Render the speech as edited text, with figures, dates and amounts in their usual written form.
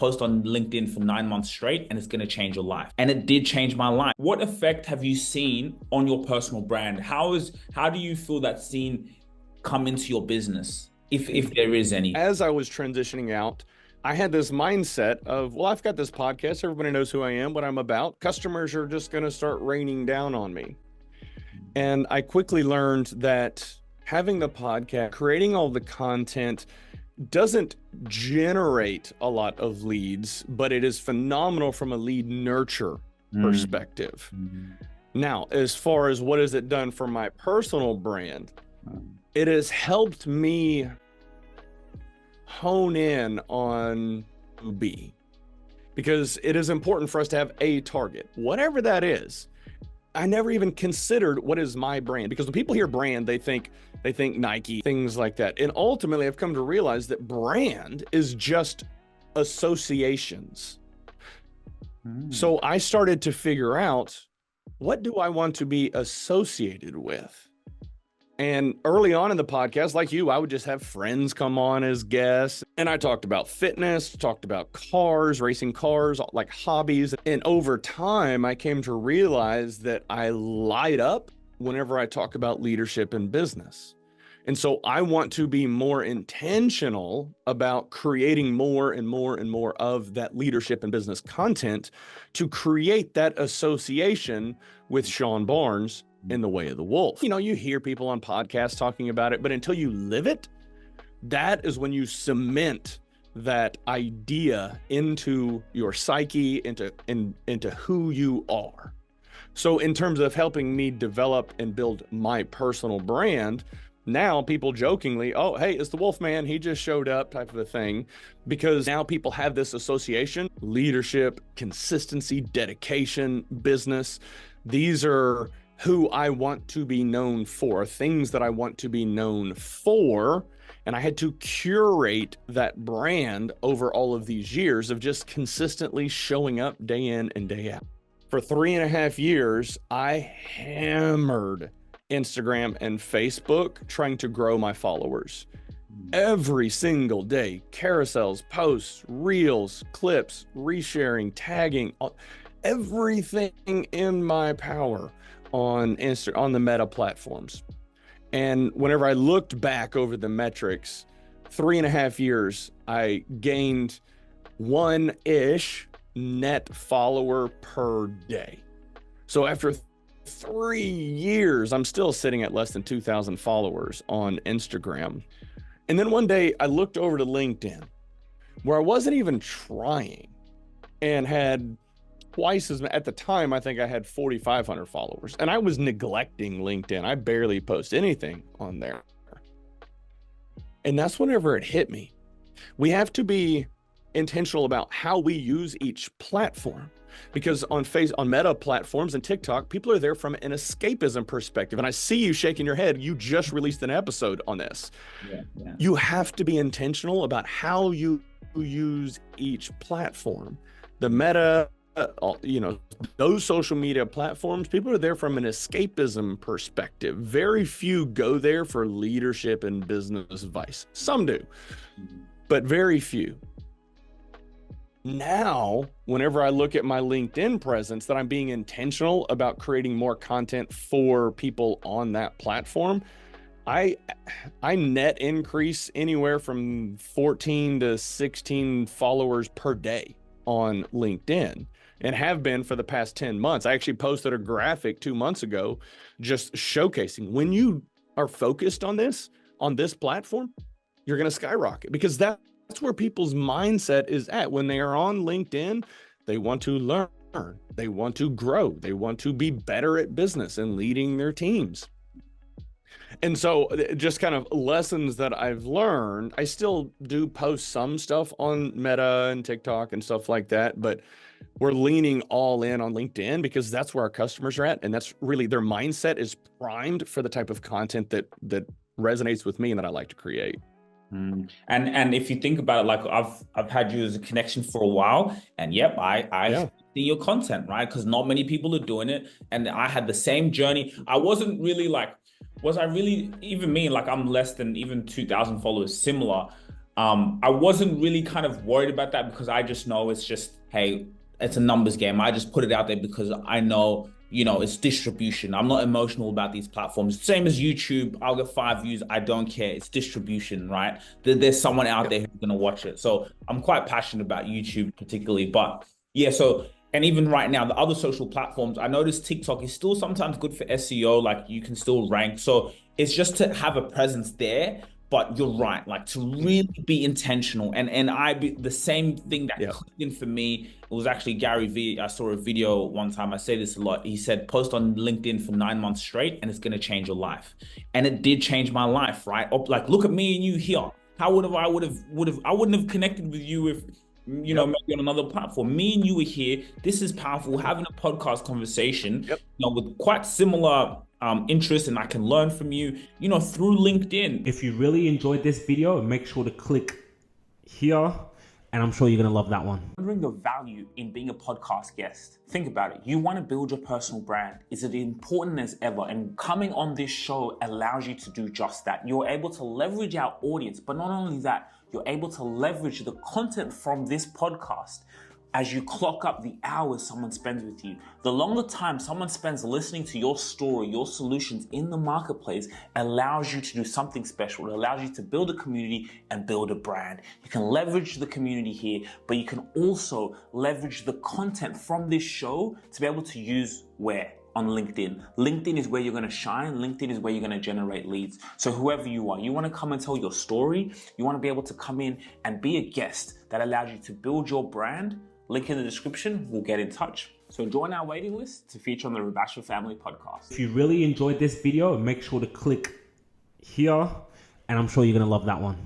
post on LinkedIn for 9 months straight and it's going to change your life. And it did change my life. What effect have you seen on your personal brand? How do you feel that's seen come into your business, if there is any? As I was transitioning out, I had this mindset of, well, I've got this podcast. Everybody knows who I am, what I'm about. Customers are just going to start raining down on me. And I quickly learned that having the podcast, creating all the content doesn't generate a lot of leads, but it is phenomenal from a lead nurture perspective. Now, as far as what has it done for my personal brand, it has helped me hone in on B, because it is important for us to have a target, whatever that is. I never even considered what is my brand, because when people hear brand, they think Nike, things like that. And ultimately, I've come to realize that brand is just associations. So I started to figure out, what do I want to be associated with? And early on in the podcast, like you, I would just have friends come on as guests. And I talked about fitness, talked about cars, racing cars, like hobbies. And over time, I came to realize that I light up whenever I talk about leadership in business. And so I want to be more intentional about creating more and more and more of that leadership and business content to create that association with Sean Barnes in the Way of the Wolf. You know, you hear people on podcasts talking about it, but until you live it, that is when you cement that idea into your psyche, into who you are. So in terms of helping me develop and build my personal brand, now people jokingly, oh, hey, it's the Wolfman, he just showed up, type of a thing, because now people have this association: leadership, consistency, dedication, business. These are who I want to be known for, things that I want to be known for. And I had to curate that brand over all of these years of just consistently showing up day in and day out. For 3.5 years, I hammered Instagram and Facebook trying to grow my followers. Every single day, carousels, posts, reels, clips, resharing, tagging, everything in my power on on the Meta platforms. And whenever I looked back over the metrics, 3.5 years, I gained one-ish net follower per day. So after 3 years, I'm still sitting at less than 2,000 followers on Instagram. And then one day I looked over to LinkedIn, where I wasn't even trying, and had twice as, at the time, I think I had 4,500 followers, and I was neglecting LinkedIn. I barely post anything on there. And that's whenever it hit me. We have to be intentional about how we use each platform, because on Meta platforms and TikTok, people are there from an escapism perspective. And I see you shaking your head. You just released an episode on this. Yeah. You have to be intentional about how you use each platform. The Meta, those social media platforms, people are there from an escapism perspective. Very few go there for leadership and business advice. Some do, but very few. Now, whenever I look at my LinkedIn presence, that I'm being intentional about creating more content for people on that platform, I net increase anywhere from 14 to 16 followers per day on LinkedIn, and have been for the past 10 months. I actually posted a graphic 2 months ago just showcasing, when you are focused on this platform, you're going to skyrocket, because that's where people's mindset is at. When they are on LinkedIn, they want to learn, they want to grow, they want to be better at business and leading their teams. And so just kind of lessons that I've learned. I still do post some stuff on Meta and TikTok and stuff like that, but we're leaning all in on LinkedIn, because that's where our customers are at. And that's really, their mindset is primed for the type of content that resonates with me and that I like to create. And if you think about it, like I've had you as a connection for a while, and yep, I see your content, right? Because not many people are doing it. And I had the same journey. I wasn't really like, was I really, even me, like I'm less than even 2,000 followers, similar. I wasn't really kind of worried about that because I just know it's just, hey, it's a numbers game. I just put it out there because I know, it's distribution. I'm not emotional about these platforms. Same as YouTube. I'll get 5 views. I don't care. It's distribution, right? There's someone out there who's going to watch it. So I'm quite passionate about YouTube particularly. But yeah, so, and even right now, the other social platforms, I notice TikTok is still sometimes good for SEO. Like you can still rank. So it's just to have a presence there. But you're right, like to really be intentional. The same thing that Yeah. clicked in for me, it was actually Gary V. I saw a video one time. I say this a lot. He said, post on LinkedIn for 9 months straight, and it's going to change your life. And it did change my life, right? Like, look at me and you here. How I wouldn't have connected with you if, Yep. maybe on another platform. Me and you were here. This is powerful. Having a podcast conversation, Yep. with quite similar interests, and I can learn from you, through LinkedIn. If you really enjoyed this video, make sure to click here, and I'm sure you're gonna love that one. Wondering the value in being a podcast guest. Think about it. You want to build your personal brand. Is it important as ever? And coming on this show allows you to do just that. You're able to leverage our audience, but not only that, you're able to leverage the content from this podcast as you clock up the hours someone spends with you. The longer time someone spends listening to your story, your solutions in the marketplace allows you to do something special. It allows you to build a community and build a brand. You can leverage the community here, but you can also leverage the content from this show to be able to use where? On LinkedIn. LinkedIn is where you're going to shine. LinkedIn is where you're going to generate leads. So whoever you are, you want to come and tell your story. You want to be able to come in and be a guest that allows you to build your brand. Link in the description. We'll get in touch. So join our waiting list to feature on the Rabasha Family Podcast. If you really enjoyed this video, make sure to click here, and I'm sure you're gonna love that one.